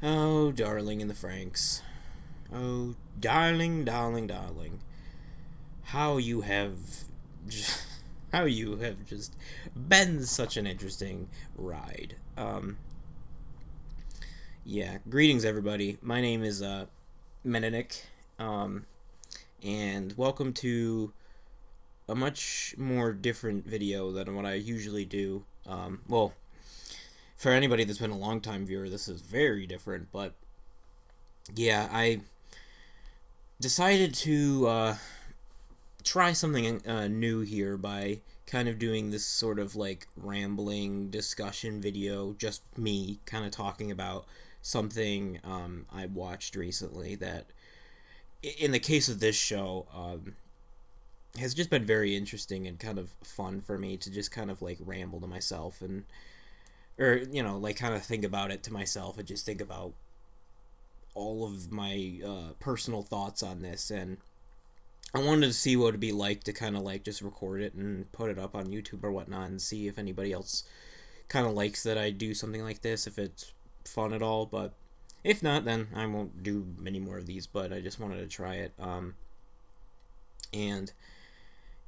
Oh, darling in the Franks. Oh, darling, darling, darling. How you have. How you have just been such an interesting ride. Yeah, greetings, everybody. My name is Metanick, and welcome to a much more different video than what I usually do. Well, for anybody that's been a long time viewer, this is very different, but yeah, I decided to try something new here by kind of doing this sort of like rambling discussion video, just me kind of talking about something I watched recently that, in the case of this show, has just been very interesting and kind of fun for me to just kind of like ramble to myself and, or, like kind of think about it to myself and just think about all of my personal thoughts on this. And I wanted to see what it'd be like to kind of like just record it and put it up on YouTube or whatnot and see if anybody else kind of likes that I do something like this, if it's fun at all. But if not, then I won't do many more of these, but I just wanted to try it. And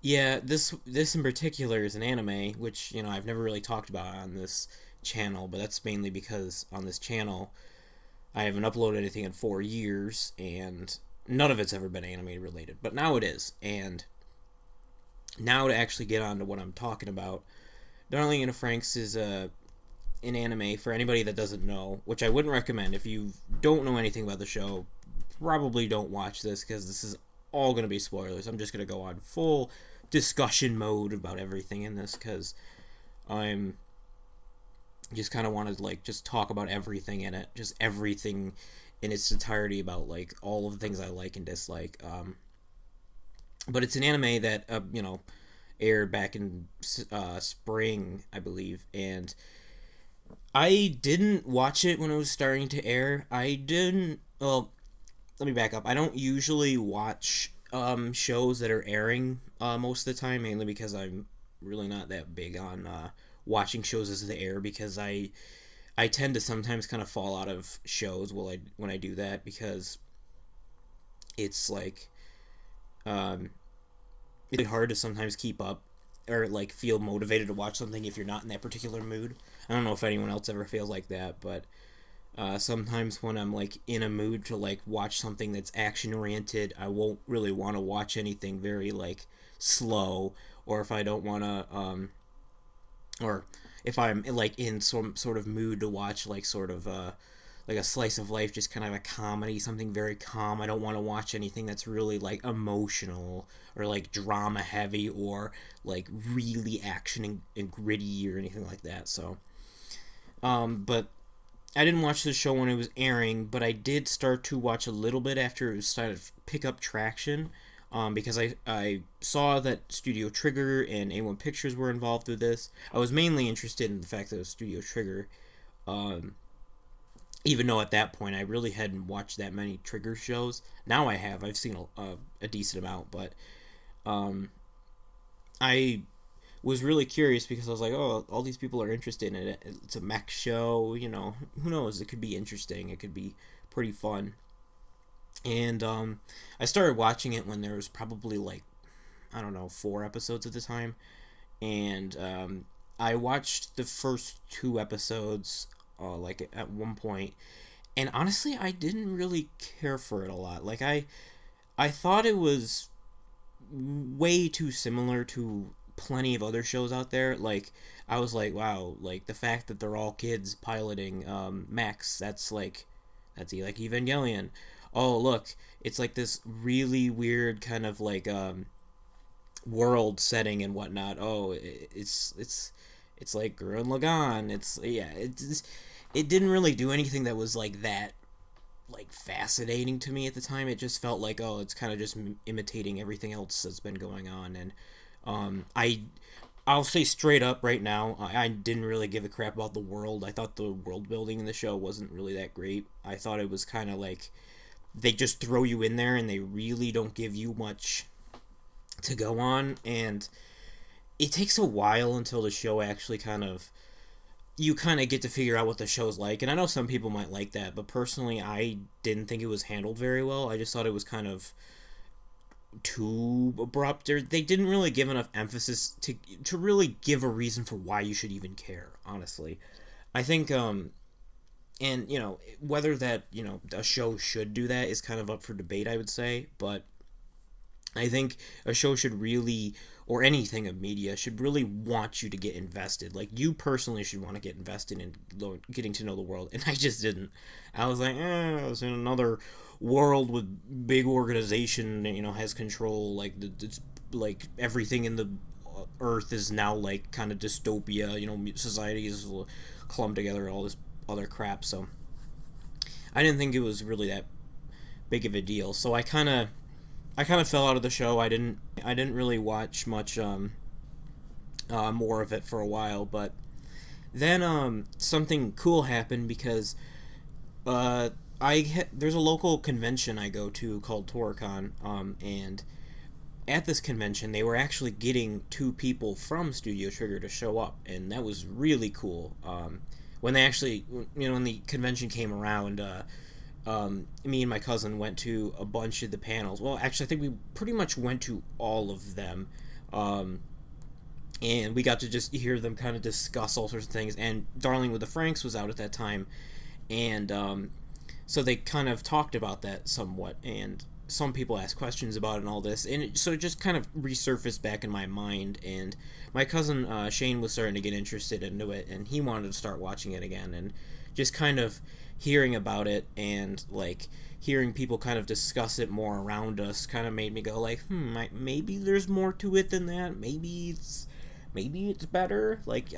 yeah, this in particular is an anime, which, I've never really talked about on this channel, but that's mainly because on this channel I haven't uploaded anything in 4 years, and none of it's ever been anime related, but now it is. And now to actually get on to what I'm talking about, Darling in a Franks is an anime for anybody that doesn't know, which I wouldn't recommend. If you don't know anything about the show, probably don't watch this, because this is all going to be spoilers. I'm just going to go on full discussion mode about everything in this, because I'm just kind of want to like just talk about everything in it, just everything in its entirety, about like all of the things I like and dislike. But it's an anime that aired back in spring, I believe, and I didn't watch it when it was starting to air. I didn't. Well, let me back up. I don't usually watch shows that are airing most of the time, mainly because I'm really not that big on watching shows as they air, because I tend to sometimes kind of fall out of shows when I do that, because it's like it's really hard to sometimes keep up or like feel motivated to watch something if you're not in that particular mood. I don't know if anyone else ever feels like that, but sometimes when I'm like in a mood to like watch something that's action oriented, I won't really want to watch anything very like slow, or if I don't want to or if I'm like in some sort of mood to watch like sort of like a slice of life, just kind of a comedy, something very calm. I don't want to watch anything that's really like emotional or like drama heavy or like really action and gritty or anything like that. So but I didn't watch the show when it was airing, but I did start to watch a little bit after it was started to pick up traction, because I saw that Studio Trigger and A1 Pictures were involved with this. I was mainly interested in the fact that it was Studio Trigger, even though at that point I really hadn't watched that many Trigger shows. Now I have. I've seen a decent amount, but I was really curious because I was like, oh, all these people are interested in it. It's a mech show, who knows? It could be interesting. It could be pretty fun. And I started watching it when there was probably like, I don't know, 4 episodes at the time. And I watched the first 2 episodes like at one point. And honestly, I didn't really care for it a lot. Like I thought it was way too similar to plenty of other shows out there. Like I was like, wow, like the fact that they're all kids piloting mechs, that's like Evangelion. Oh look, it's like this really weird kind of like world setting and whatnot. Oh, it's like Gurren Lagann. It didn't really do anything that was like that like fascinating to me at the time. It just felt like, oh, it's kind of just imitating everything else that's been going on. And I'll say straight up right now, I didn't really give a crap about the world. I thought the world building in the show wasn't really that great. I thought it was kind of like they just throw you in there and they really don't give you much to go on, and it takes a while until the show actually kind of you kind of get to figure out what the show's like. And I know some people might like that, but personally, I didn't think it was handled very well. I just thought it was kind of too abrupt. They didn't really give enough emphasis to really give a reason for why you should even care. Honestly, I think and whether that a show should do that is kind of up for debate. I would say, but I think a show should really, or anything of media, should really want you to get invested. Like, you personally should want to get invested in getting to know the world. And I just didn't. I was like, I was in another world with big organization, has control. Like, it's like everything in the earth is now like kind of dystopia. Society is clumped together and all this other crap. So I didn't think it was really that big of a deal. So I kind of fell out of the show. I didn't really watch much more of it for a while, but then something cool happened because there's a local convention I go to called Toricon, and at this convention they were actually getting two people from Studio Trigger to show up, and that was really cool. When they actually, when the convention came around, me and my cousin went to a bunch of the panels. Well, actually, I think we pretty much went to all of them. And we got to just hear them kind of discuss all sorts of things. And Darling with the Franks was out at that time. And so they kind of talked about that somewhat. And some people asked questions about it and all this. And so it just kind of resurfaced back in my mind. And my cousin Shane was starting to get interested into it. And he wanted to start watching it again. And just kind of hearing about it and like hearing people kind of discuss it more around us kind of made me go like, maybe there's more to it than that. Maybe it's better. Like,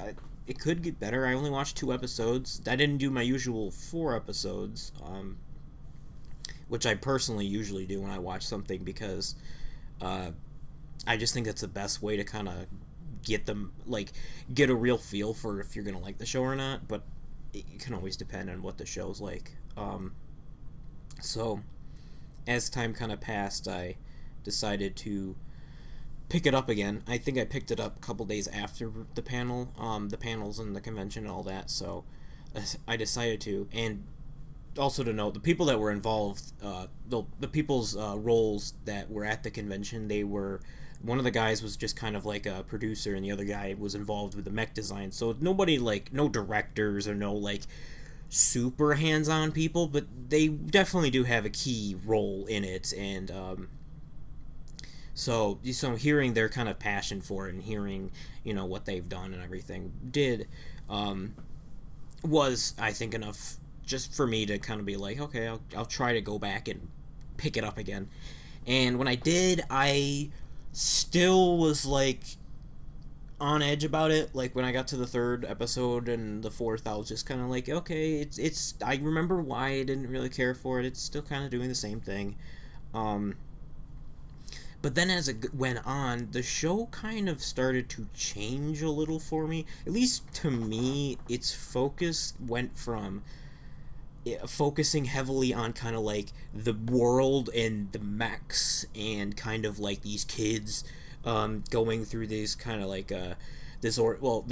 it could get better. I only watched 2 episodes. I didn't do my usual 4 episodes, which I personally usually do when I watch something, because I just think that's the best way to kind of get a real feel for if you're gonna like the show or not. But it can always depend on what the show's like. So as time kind of passed, I decided to pick it up again. I think I picked it up a couple days after the panels and the convention and all that. So I decided to. And also to note, the people that were involved, the people's roles that were at the convention, one of the guys was just kind of like a producer, and the other guy was involved with the mech design. So nobody, like, no directors or no like super hands-on people, but they definitely do have a key role in it. And so hearing their kind of passion for it and hearing what they've done and everything was, I think, enough just for me to kind of be like, okay, I'll try to go back and pick it up again. And when I did, I still was like on edge about it. Like, when I got to the 3rd episode and the 4th, I was just kind of like, okay, it's I remember why I didn't really care for it. It's still kind of doing the same thing. But then as it went on, the show kind of started to change a little for me. At least to me, its focus went from focusing heavily on kind of like the world and the mechs and kind of like these kids going through this kind of like the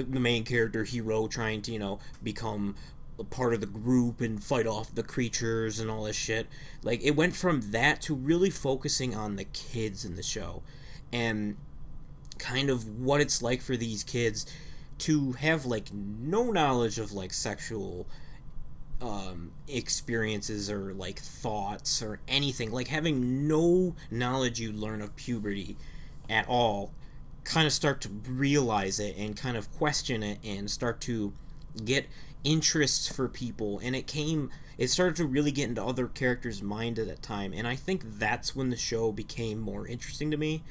main character hero trying to become a part of the group and fight off the creatures and all this shit. Like, it went from that to really focusing on the kids in the show and kind of what it's like for these kids to have like no knowledge of like sexual experiences or like thoughts or anything, like having no knowledge you learn of puberty at all, kind of start to realize it and kind of question it and start to get interests for people. And it started to really get into other characters' mind at that time, and I think that's when the show became more interesting to me,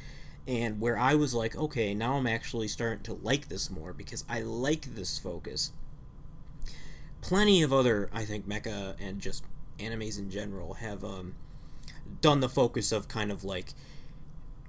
and where I was like, okay, now I'm actually starting to like this more because I like this focus. Plenty of other, I think, mecha and just animes in general have done the focus of kind of like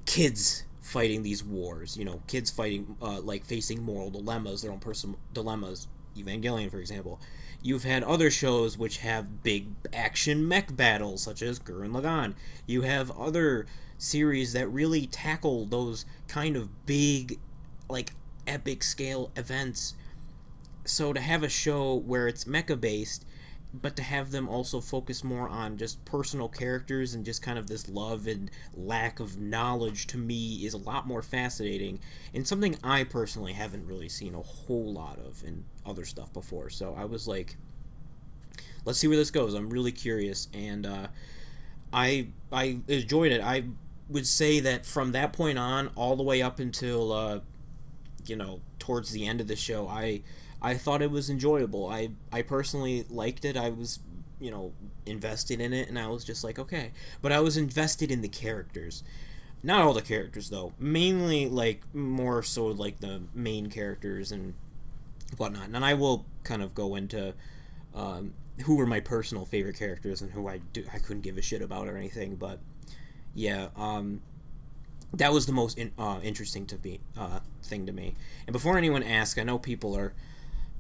kids fighting these wars, kids fighting like facing moral dilemmas, their own personal dilemmas. Evangelion, for example. You've had other shows which have big action mech battles, such as Gurren Lagann. You have other series that really tackle those kind of big, like, epic scale events so to have a show where it's mecha based, but to have them also focus more on just personal characters and just kind of this love and lack of knowledge, to me is a lot more fascinating and something I personally haven't really seen a whole lot of in other stuff before. So I was like, let's see where this goes. I'm really curious, and I enjoyed it. I would say that from that point on, all the way up until towards the end of the show, I thought it was enjoyable. I personally liked it. I was invested in it, and I was just like, okay. But I was invested in the characters. Not all the characters though. Mainly like more so like the main characters and whatnot. And I will kind of go into who were my personal favorite characters and who I couldn't give a shit about or anything. But yeah, that was the most interesting to be thing to me. And before anyone asks, I know people are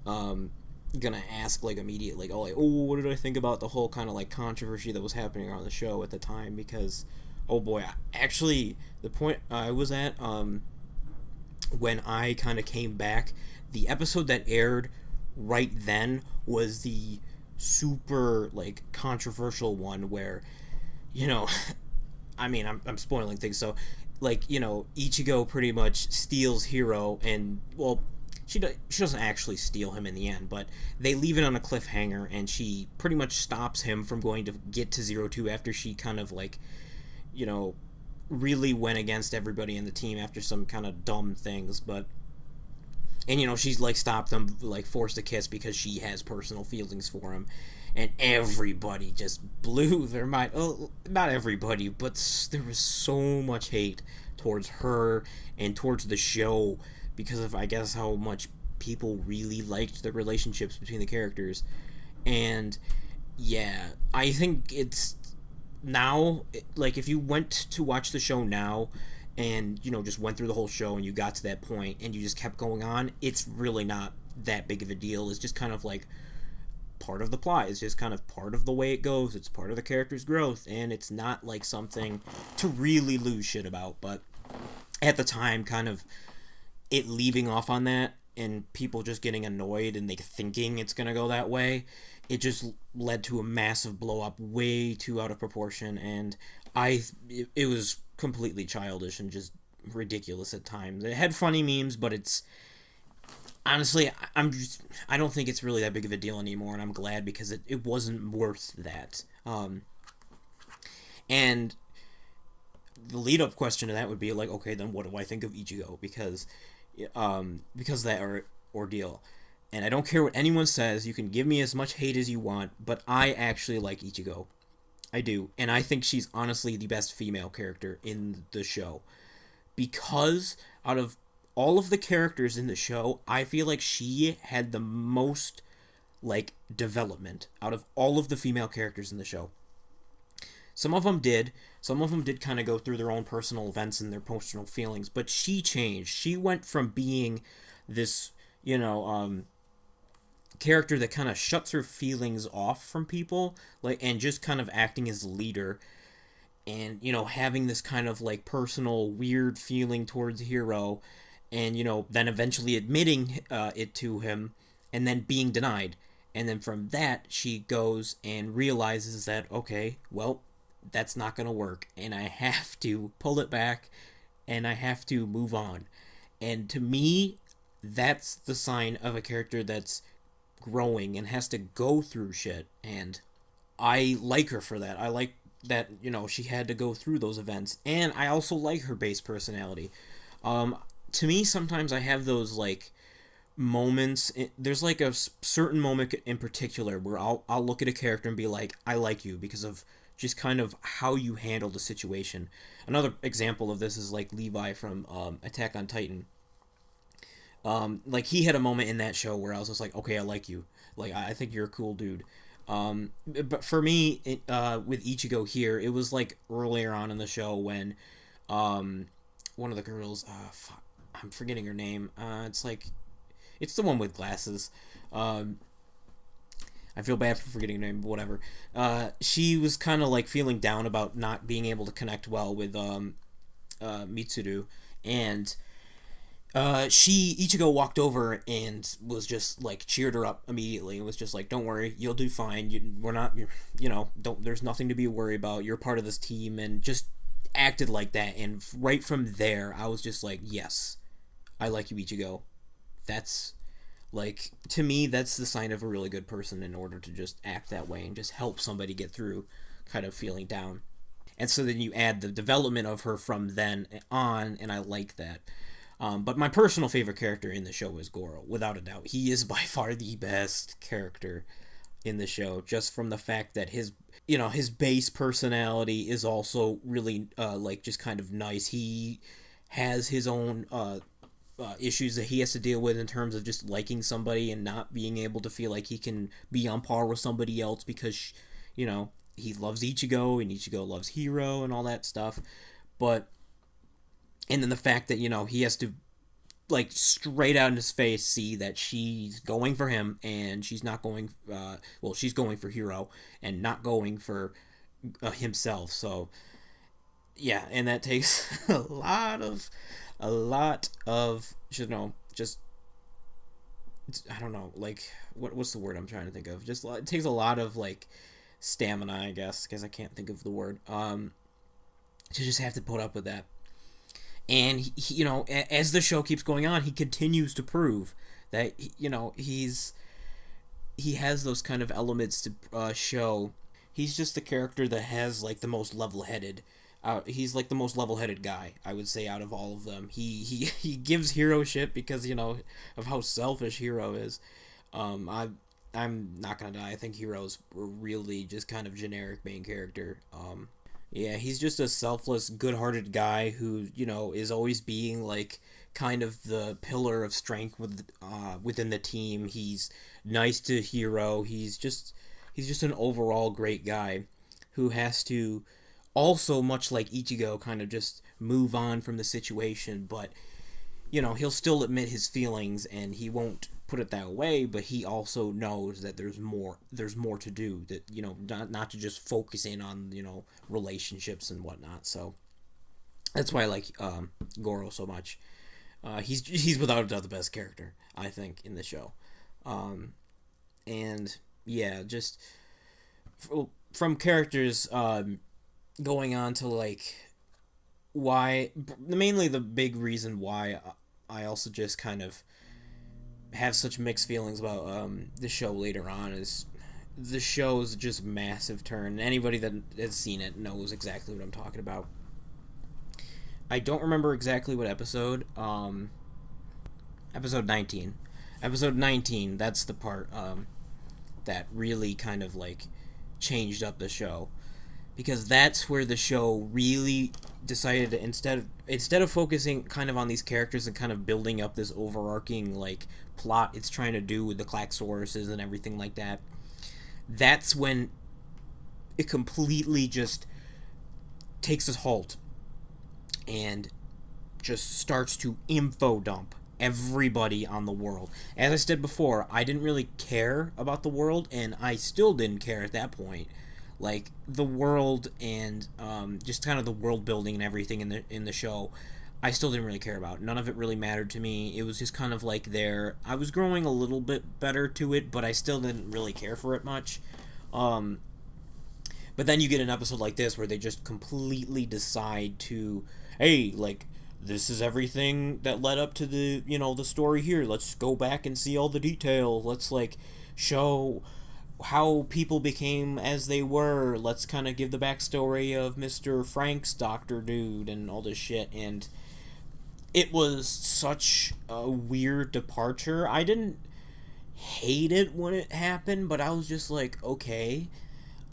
gonna ask like immediately, like, oh, what did I think about the whole kind of like controversy that was happening on the show at the time? Because oh boy, actually the point I was at when I kind of came back, the episode that aired right then was the super like controversial one where you know I mean, I'm spoiling things. So, like, Ichigo pretty much steals Hiro, and well, she doesn't actually steal him in the end, but they leave it on a cliffhanger, and she pretty much stops him from going to get to 02 after she kind of like, you know, really went against everybody in the team after some kind of dumb things, but. And she's like stopped them, like forced a kiss because she has personal feelings for him, and everybody just blew their mind. Oh, not everybody, but there was so much hate towards her and towards the show because of, I guess, how much people really liked the relationships between the characters. And yeah, I think it's now, like, if you went to watch the show now and just went through the whole show and you got to that point and you just kept going on, it's really not that big of a deal. It's just kind of like part of the plot. It's just kind of part of the way it goes. It's part of the character's growth, and it's not like something to really lose shit about. But at the time, kind of it leaving off on that and people just getting annoyed and they thinking it's gonna go that way, it just led to a massive blow up, way too out of proportion, and it was completely childish and just ridiculous at times. It had funny memes, but it's honestly, I don't think it's really that big of a deal anymore, and I'm glad because it wasn't worth that. And the lead up question to that would be like, okay, then what do I think of Ichigo? Because of that ordeal. And I don't care what anyone says. You can give me as much hate as you want, but I actually like Ichigo. I do, and I think she's honestly the best female character in the show. Because out of all of the characters in the show, I feel like she had the most, like, development out of all of the female characters in the show. Some of them did kind of go through their own personal events and their personal feelings, but she changed. She went from being this, character that kind of shuts her feelings off from people, like, and just kind of acting as a leader, and having this kind of like personal weird feeling towards Hero, and then eventually admitting it to him, and then being denied, and then from that she goes and realizes that, okay, well, that's not gonna work, and I have to pull it back, and I have to move on. And to me, that's the sign of a character that's growing and has to go through shit, and I like her for that. I like that she had to go through those events, and I also like her base personality. To me, sometimes I have those like moments. There's like a certain moment in particular where I'll look at a character and be like, I like you because of just kind of how you handle the situation. Another example of this is like Levi from Attack on Titan. Like, he had a moment in that show where I was just like, okay, I like you. Like, I think you're a cool dude. But for me, with Ichigo here, it was like earlier on in the show when one of the girls, I'm forgetting her name. It's the one with glasses. I feel bad for forgetting her name, but whatever. She was kind of like feeling down about not being able to connect well with Mitsuru, and Ichigo walked over and was just like cheered her up immediately and was just like, "Don't worry, you'll do fine. We're not, don't. There's nothing to be worried about. You're part of this team," and just acted like that. And right from there, I was just like, "Yes, I like you, Ichigo." That's like, to me, that's the sign of a really good person, in order to just act that way and just help somebody get through kind of feeling down. And so then you add the development of her from then on, and I like that. But my personal favorite character in the show is Goro, without a doubt. He is by far the best character in the show, just from the fact that his base personality is also really like just kind of nice. He has his own issues that he has to deal with in terms of just liking somebody and not being able to feel like he can be on par with somebody else, because he loves Ichigo and Ichigo loves Hiro and all that stuff. But and then the fact that he has to, like, straight out in his face see that she's going for him, and she's not going she's going for Hiro and not going for himself. So yeah, and that takes a lot of just, I don't know, like, what's the word I'm trying to think of? Just, it takes a lot of, like, stamina, I guess, because I can't think of the word, to just have to put up with that. And he, as the show keeps going on, he continues to prove that he has those kind of elements to show. He's just the character that has, like, the most level-headed. He's like the most level-headed guy, I would say, out of all of them. He gives Hiro shit because of how selfish Hiro is. I'm not gonna die. I think Hiro's really just kind of generic main character. Yeah, he's just a selfless, good-hearted guy who is always being, like, kind of the pillar of strength within the team. He's nice to Hiro. He's just an overall great guy who has to also, much like Ichigo, kind of just move on from the situation, but he'll still admit his feelings and he won't put it that way, but he also knows that there's more to do, that not to just focus in on relationships and whatnot. So that's why I like Goro so much. He's without a doubt the best character, I think, in the show. And yeah, just from characters going on to, like, why, mainly the big reason why I also just kind of have such mixed feelings about the show later on is the show's just massive turn. Anybody that has seen it knows exactly what I'm talking about. I don't remember exactly what episode. Episode 19. Episode 19, that's the part that really kind of, like, changed up the show. Because that's where the show really decided to, instead of focusing kind of on these characters and kind of building up this overarching, like, plot it's trying to do with the Klaxorus's and everything like that, that's when it completely just takes a halt and just starts to info dump everybody on the world. As I said before, I didn't really care about the world, and I still didn't care at that point. Like, the world and just kind of the world building and everything in the show, I still didn't really care about. None of it really mattered to me. It was just kind of like there. I was growing a little bit better to it, but I still didn't really care for it much. But then you get an episode like this where they just completely decide to, hey, like, this is everything that led up to the story here. Let's go back and see all the detail. Let's, like, show how people became as they were. Let's kind of give the backstory of Mr. Frank's doctor dude and all this shit. And it was such a weird departure. I didn't hate it when it happened, but I was just like, okay,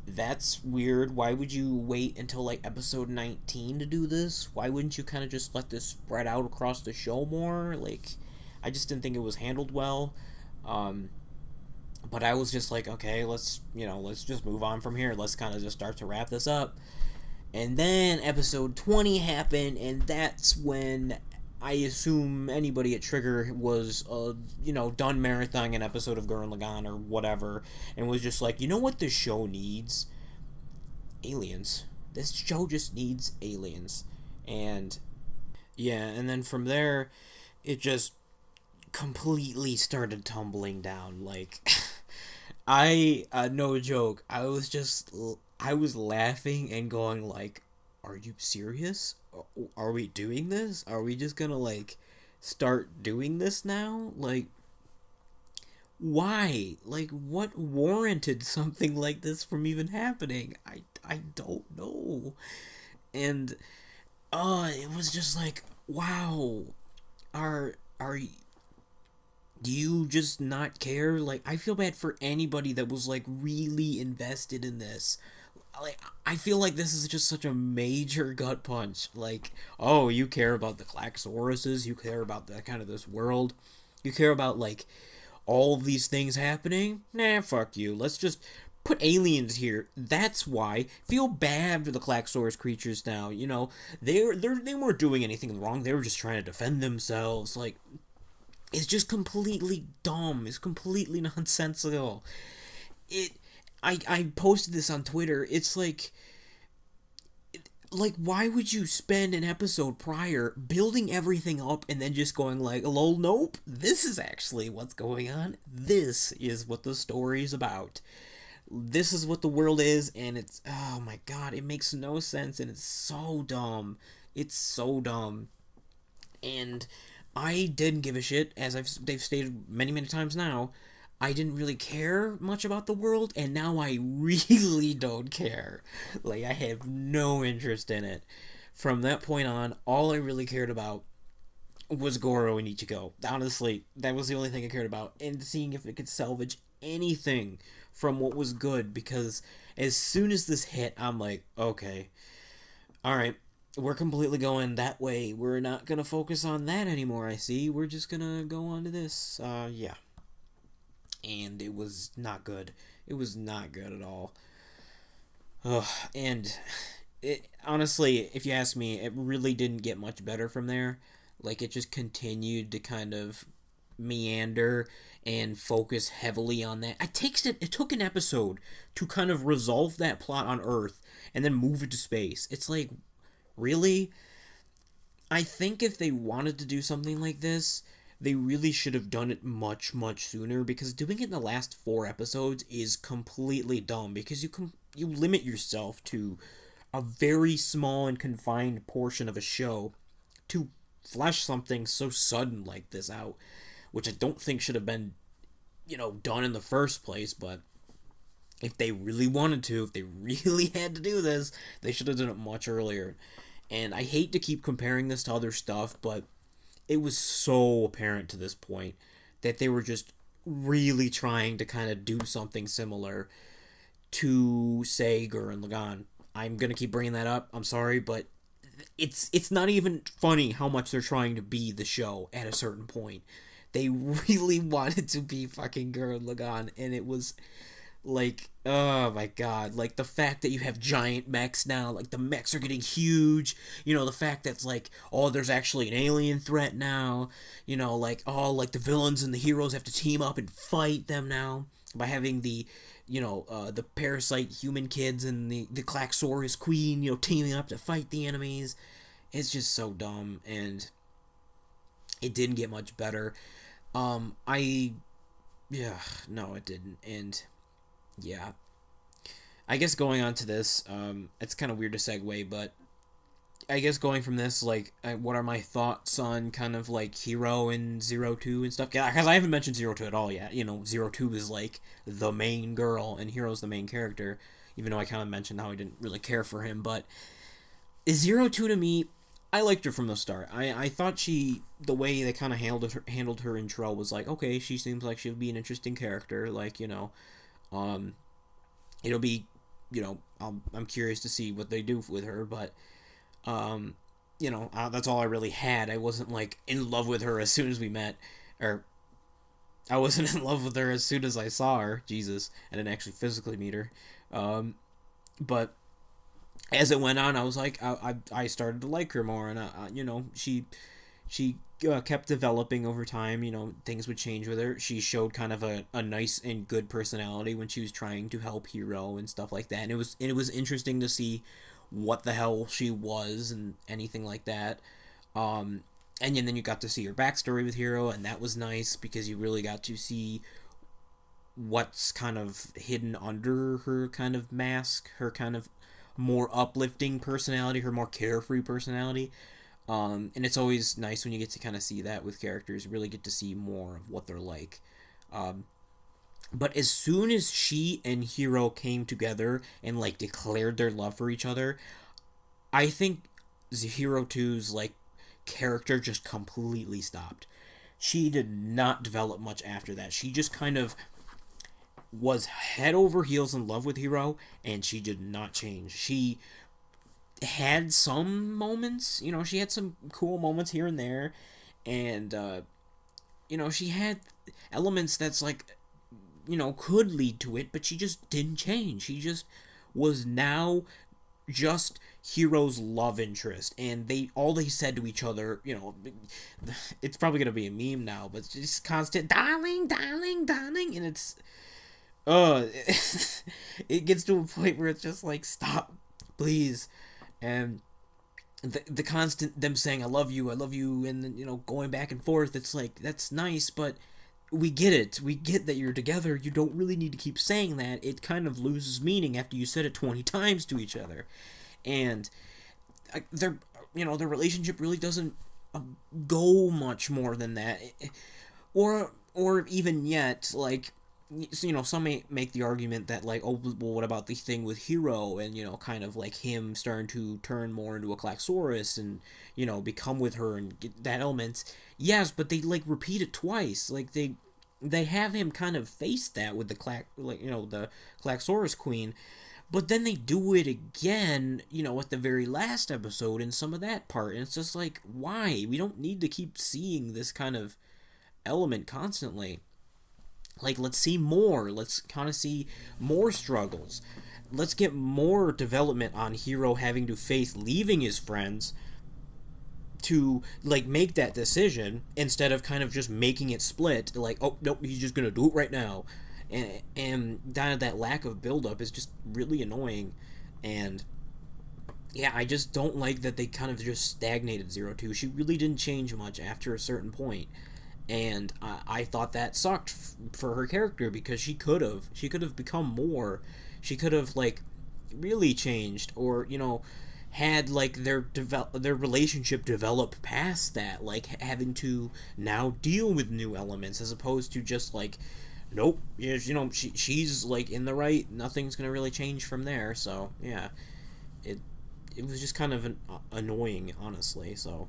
that's weird. Why would you wait until, like, episode 19 to do this? Why wouldn't you kind of just let this spread out across the show more? Like, I just didn't think it was handled well. But I was just like, okay, let's just move on from here. Let's kind of just start to wrap this up. And then episode 20 happened, and that's when I assume anybody at Trigger was, done marathoning an episode of Gurren Lagann or whatever, and was just like, you know what this show needs? Aliens. This show just needs aliens. And yeah, and then from there, it just completely started tumbling down. Like, I no joke. I was laughing and going like, "Are you serious? Are we doing this? Are we just gonna like start doing this now? Like, why? Like, what warranted something like this from even happening? I don't know." And it was just like, wow. Are do you just not care? Like, I feel bad for anybody that was like really invested in this. Like, I feel like this is just such a major gut punch. Like, oh, you care about the Klaxoruses, you care about that kind of this world, you care about like all of these things happening. Nah, fuck you. Let's just put aliens here. That's why. Feel bad for the Klaxorus creatures now. You know, they weren't doing anything wrong. They were just trying to defend themselves. Like, it's just completely dumb. It's completely nonsensical. It I posted this on Twitter. It's like why would you spend an episode prior building everything up and then just going like, lol, nope, this is actually what's going on. This is what the story's about. This is what the world is, and it's, oh my god, it makes no sense, and it's so dumb. It's so dumb. And I didn't give a shit, as they've stated many, many times now. I didn't really care much about the world, and now I really don't care. Like, I have no interest in it. From that point on, all I really cared about was Goro and Ichigo. Honestly, that was the only thing I cared about, and seeing if it could salvage anything from what was good, because as soon as this hit, I'm like, okay, alright, we're completely going that way. We're not gonna focus on that anymore, I see. We're just gonna go on to this. Yeah. And it was not good. It was not good at all. Ugh, and it honestly, if you ask me, it really didn't get much better from there. Like, it just continued to kind of meander and focus heavily on that. It took an episode to kind of resolve that plot on Earth and then move it to space. It's like, really? I think if they wanted to do something like this, they really should have done it much, much sooner, because doing it in the last 4 episodes is completely dumb, because you limit yourself to a very small and confined portion of a show to flesh something so sudden like this out, which I don't think should have been, done in the first place. But if they really wanted to, if they really had to do this, they should have done it much earlier. And I hate to keep comparing this to other stuff, but it was so apparent to this point that they were just really trying to kind of do something similar to, say, Gurren Lagann. I'm gonna keep bringing that up. I'm sorry, but it's not even funny how much they're trying to be the show at a certain point. They really wanted to be fucking Gurren Lagann, and it was like, oh my god, like the fact that you have giant mechs now, like the mechs are getting huge, the fact that's like, oh, there's actually an alien threat now, like, oh, like the villains and the heroes have to team up and fight them now by having the parasite human kids and the Klaxorus queen, teaming up to fight the enemies. It's just so dumb, and it didn't get much better. I Yeah, no, it didn't. And yeah, I guess going on to this, it's kind of weird to segue, but I guess going from this, like, what are my thoughts on kind of like Hero and Zero Two and stuff? Yeah, because I haven't mentioned Zero Two at all yet. Zero Two is like the main girl, and Hero's the main character. Even though I kind of mentioned how I didn't really care for him, but Zero Two to me, I liked her from the start. I thought the way they kind of handled her intro was like, okay, she seems like she'll be an interesting character. Like, um, it'll be, I'm curious to see what they do with her, but um, that's all I really had. I wasn't like in love with her as soon as we met, or I wasn't in love with her as soon as I saw her. Jesus, I didn't actually physically meet her. But as it went on, I was like, I started to like her more, and she kept developing over time. Things would change with her. She showed kind of a nice and good personality when she was trying to help Hero and stuff like that. And it was interesting to see what the hell she was and anything like that. and then you got to see her backstory with Hiro, and that was nice because you really got to see what's kind of hidden under her kind of mask, her kind of more uplifting personality, her more carefree personality. And it's always nice when you get to kind of see that with characters, really get to see more of what they're like. Um, but as soon as she and Hiro came together and like declared their love for each other, I think Hero Two's like character just completely stopped. She did not develop much after that. She just kind of was head over heels in love with Hiro, and she did not change. She had some moments, she had some cool moments here and there, and she had elements that's like, could lead to it, but she just didn't change. She just was now just Hiro's love interest, and they said to each other, it's probably gonna be a meme now, but it's just constant darling, darling, darling, and it's it gets to a point where it's just like, stop, please. And the constant them saying I love you, and then going back and forth, it's like, that's nice, but we get it. We get that you're together. You don't really need to keep saying that. It kind of loses meaning after you said it 20 times to each other. And their relationship really doesn't go much more than that. Or even yet, like, some may make the argument that, like, oh, well, what about the thing with Hiro, and kind of like him starting to turn more into a Klaxorus and become with her and get that element. Yes, but they like repeat it twice. Like they have him kind of face that with the the Klaxorus Queen, but then they do it again, at the very last episode in some of that part, and it's just like, why? We don't need to keep seeing this kind of element constantly. Like, let's see more. Let's kind of see more struggles. Let's get more development on Hiro having to face leaving his friends to, like, make that decision instead of kind of just making it split. Like, oh, nope, he's just going to do it right now. And that lack of buildup is just really annoying. And, yeah, I just don't like that they kind of just stagnated Zero Two. She really didn't change much after a certain point. And I thought that sucked for her character, because she could have become more. She could have, like, really changed, or had like their relationship develop past that, like having to now deal with new elements, as opposed to just like, nope, she's like in the right, nothing's gonna really change from there. So yeah, it was just kind of annoying, honestly. So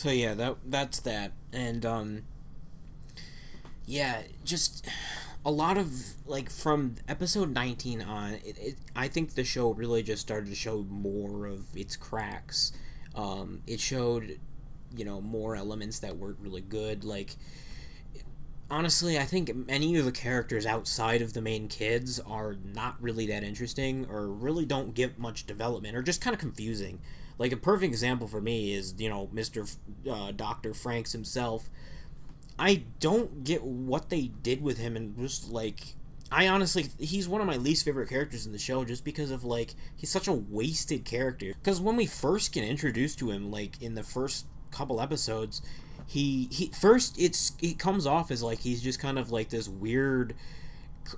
yeah, that's that. And yeah, just a lot of, like, from episode 19 on, I think the show really just started to show more of its cracks. It showed, more elements that weren't really good. Like, honestly, I think many of the characters outside of the main kids are not really that interesting, or really don't get much development, or just kind of confusing. Like, a perfect example for me is, Mr. Dr. Franks himself. I don't get what they did with him, and just, like, I honestly, he's one of my least favorite characters in the show, just because of, like, he's such a wasted character. Because when we first get introduced to him, like, in the first couple episodes, he first, it comes off as, like, he's just kind of, like, this weird,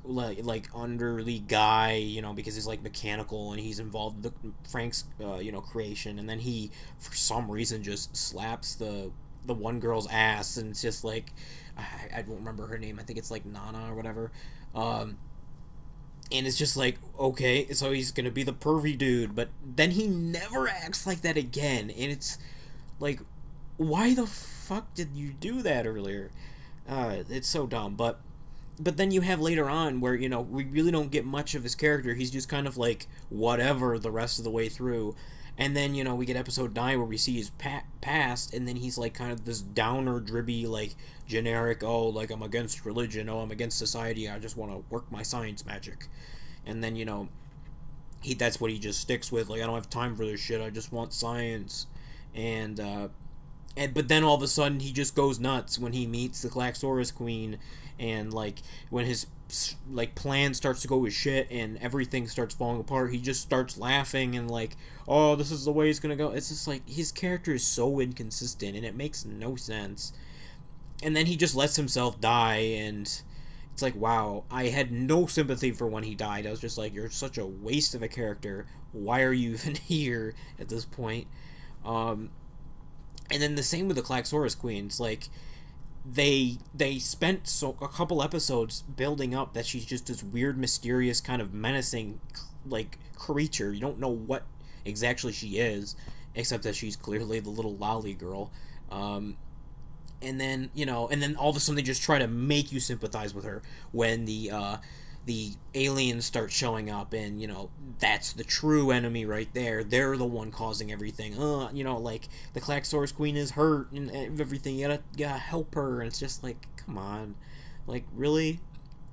like underly guy, because he's like mechanical and he's involved with Frank's creation, and then he for some reason just slaps the one girl's ass, and it's just like, I don't remember her name, I think it's like Nana or whatever, and it's just like, okay, so he's gonna be the pervy dude, but then he never acts like that again, and it's like, why the fuck did you do that earlier? It's so dumb. But then you have later on where, we really don't get much of his character. He's just kind of like whatever the rest of the way through. And then, we get episode 9 where we see his past, and then he's like kind of this downer, dribby, like generic, oh, like, I'm against religion, oh, I'm against society, I just want to work my science magic. And then, that's what he just sticks with, like, I don't have time for this shit, I just want science. But then all of a sudden he just goes nuts when he meets the Klaxorus Queen, and like when his like plan starts to go to shit and everything starts falling apart, he just starts laughing and like, oh, this is the way it's gonna go. It's just like his character is so inconsistent and it makes no sense. And then he just lets himself die, and it's like, wow, I had no sympathy for when he died. I was just like, you're such a waste of a character. Why are you even here at this point? Um, and then the same with the Klaxorus Queens. Like, they spent a couple episodes building up that she's just this weird, mysterious, kind of menacing, like, creature. You don't know what exactly she is, except that she's clearly the little lolly girl. And then, and then all of a sudden they just try to make you sympathize with her when the aliens start showing up, and that's the true enemy right there. They're the one causing everything. Like the Klaxorus Queen is hurt and everything. You gotta help her, and it's just like, come on, like, really,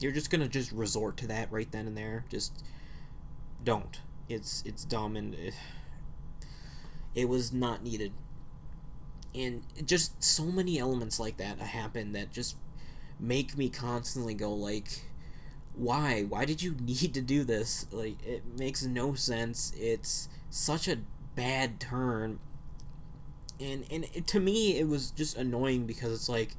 you're just gonna just resort to that right then and there? Just don't. It's dumb, and it was not needed. And just so many elements like that happen that just make me constantly go like, why did you need to do this? Like, it makes no sense. It's such a bad turn, and to me it was just annoying because it's like,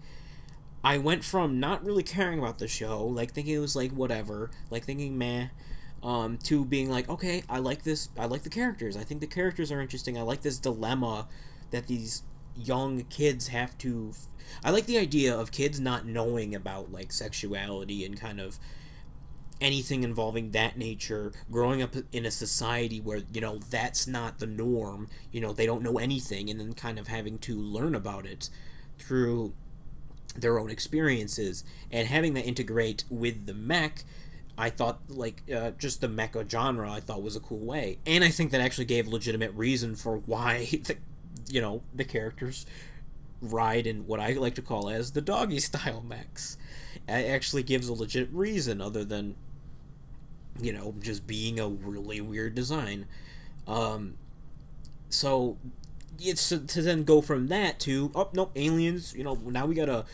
I went from not really caring about the show, like thinking it was like whatever, like thinking meh, to being like, okay, I like this, I like the characters, I think the characters are interesting, I like this dilemma that these young kids have to. I like the idea of kids not knowing about like sexuality and kind of anything involving that nature, growing up in a society where that's not the norm. They don't know anything, and then kind of having to learn about it through their own experiences, and having that integrate with the mech. I thought, like, just the mecha genre, I thought was a cool way, and I think that actually gave legitimate reason for why the characters ride in what I like to call as the doggy style mechs. It actually gives a legit reason other than just being a really weird design. So it's to then go from that to, oh no, aliens, now we gotta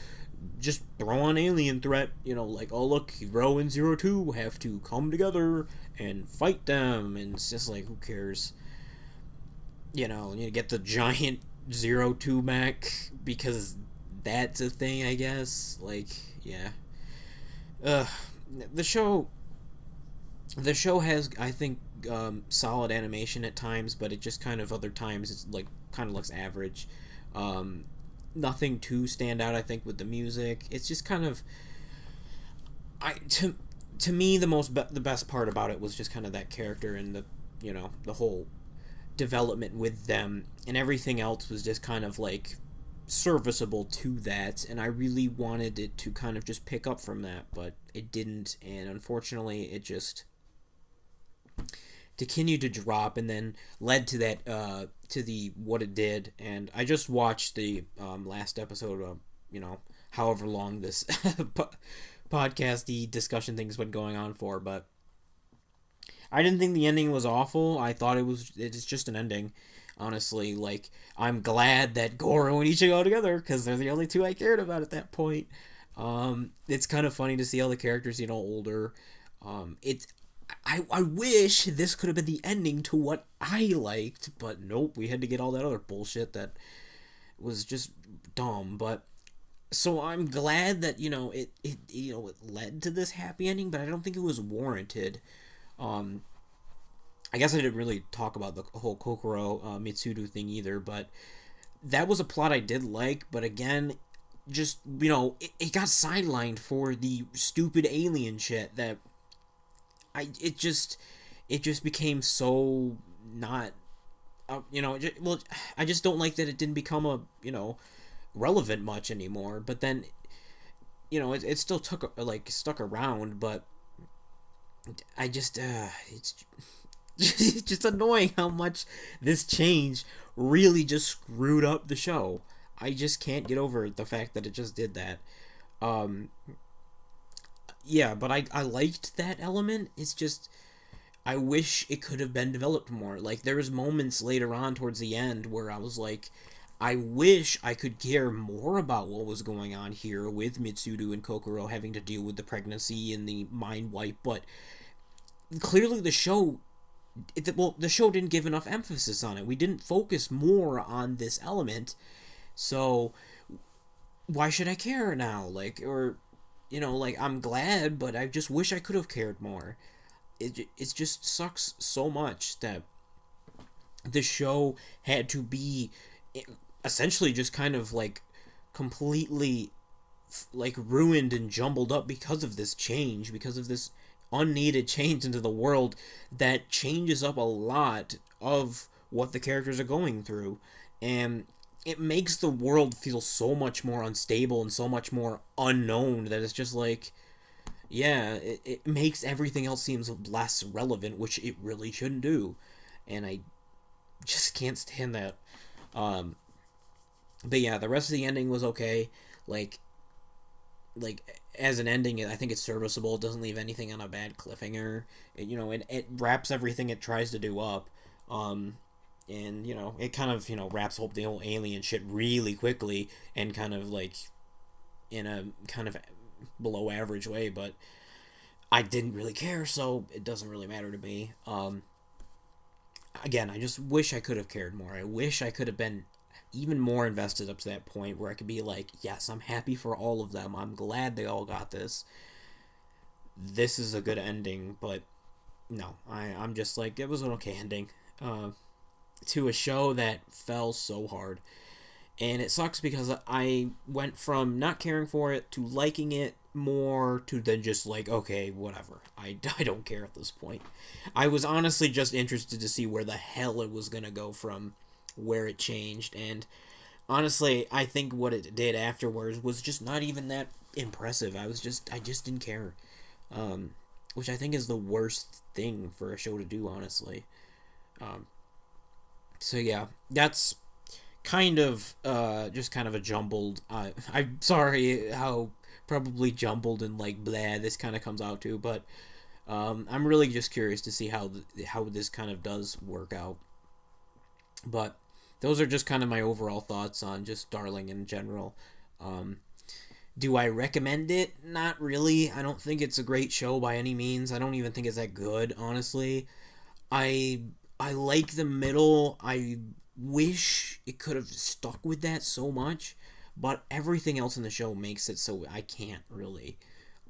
just throw on alien threat, like, oh look, Hero and 02 have to come together and fight them, and it's just like, who cares? You get the giant 02 mech because that's a thing, I guess. Like, yeah. The show has, I think, solid animation at times, but it just kind of other times it's like kind of looks average. Nothing too stand out, I think, with the music. It's just kind of, to me, the best part about it was just kind of that character and the whole development with them, and everything else was just kind of like serviceable to that, and I really wanted it to kind of just pick up from that, but it didn't, and unfortunately it just continued to drop, and then led to that to the what it did. And I just watched the last episode of however long this podcasty discussion thing's been going on for, but I didn't think the ending was awful. I thought it's just an ending, honestly. Like, I'm glad that Goro and Ichigo together, because they're the only two I cared about at that point. It's kind of funny to see all the characters, older. I wish this could have been the ending to what I liked, but nope, we had to get all that other bullshit that was just dumb. But so I'm glad that it led to this happy ending, but I don't think it was warranted. I guess I didn't really talk about the whole Kokoro Mitsudo thing either, but that was a plot I did like, but again, just, it got sidelined for the stupid alien shit that it just became so not, I just don't like that it didn't become a, relevant much anymore, but then, it still stuck around, but I just, it's just annoying how much this change really just screwed up the show. I just can't get over the fact that it just did that. Yeah, but I liked that element. It's just, I wish it could have been developed more. Like, there was moments later on towards the end where I was like, I wish I could care more about what was going on here with Mitsudo and Kokoro having to deal with the pregnancy and the mind wipe, but clearly the show didn't give enough emphasis on it. We didn't focus more on this element, so why should I care now? Like, or, like, I'm glad, but I just wish I could have cared more. It just sucks so much that the show had to be essentially just kind of like completely like ruined and jumbled up because of this change, because of this unneeded change into the world that changes up a lot of what the characters are going through. And it makes the world feel so much more unstable and so much more unknown that it's just like, yeah, it makes everything else seems less relevant, which it really shouldn't do. And I just can't stand that. Um, but yeah, the rest of the ending was okay. Like, as an ending, I think it's serviceable. It doesn't leave anything on a bad cliffhanger. It wraps everything it tries to do up. And it kind of wraps up the whole alien shit really quickly and kind of like in a kind of below average way. But I didn't really care, so it doesn't really matter to me. Again, I just wish I could have cared more. I wish I could have been even more invested up to that point where I could be like, yes, I'm happy for all of them. I'm glad they all got this. This is a good ending, but no, I'm just like, it was an okay ending to a show that fell so hard. And it sucks because I went from not caring for it to liking it more to then just like, okay, whatever. I don't care at this point. I was honestly just interested to see where the hell it was going to go from where it changed, and honestly I think what it did afterwards was just not even that impressive. I just didn't care, which I think is the worst thing for a show to do, honestly. So yeah, that's kind of just kind of a jumbled I'm sorry how probably jumbled and like blah this kind of comes out to, but I'm really just curious to see how this kind of does work out. But those are just kind of my overall thoughts on just Darling in general. Um, do I recommend it? Not really. I don't think it's a great show by any means. I don't even think it's that good, honestly. I I like the middle. I wish it could have stuck with that so much, but everything else in the show makes it so I can't really.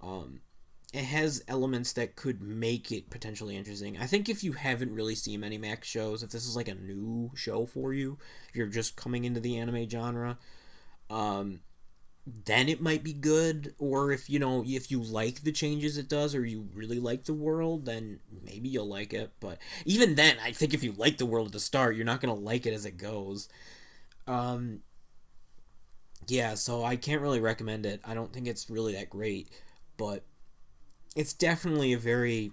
Um, it has elements that could make it potentially interesting. I think if you haven't really seen many Max shows, if this is like a new show for you, if you're just coming into the anime genre, um, then it might be good. Or if if you like the changes it does, or you really like the world, then maybe you'll like it. But even then, I think if you like the world at the start, you're not gonna like it as it goes. Um, yeah, so I can't really recommend it. I don't think it's really that great, but it's definitely a very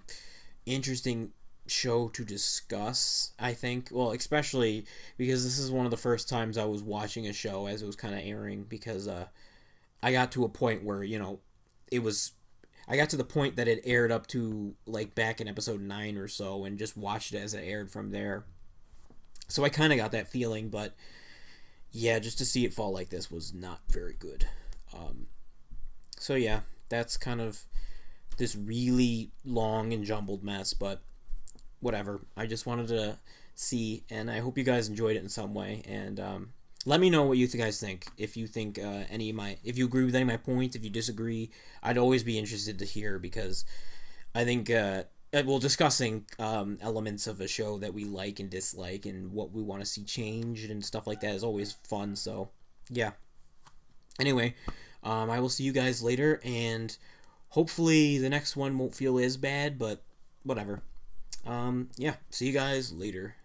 interesting show to discuss, I think. Well, especially because this is one of the first times I was watching a show as it was kind of airing, because I got to a point where, it was I got to the point that it aired up to like back in episode 9 or so, and just watched it as it aired from there. So I kind of got that feeling, but yeah, just to see it fall like this was not very good. Um, so yeah, that's kind of this really long and jumbled mess, but whatever. I just wanted to see, and I hope you guys enjoyed it in some way. And let me know what you guys think. If you think if you agree with any of my points, if you disagree, I'd always be interested to hear, because I think well, discussing elements of a show that we like and dislike and what we want to see changed and stuff like that is always fun. So yeah. Anyway, I will see you guys later, and hopefully the next one won't feel as bad, but whatever. Yeah, see you guys later.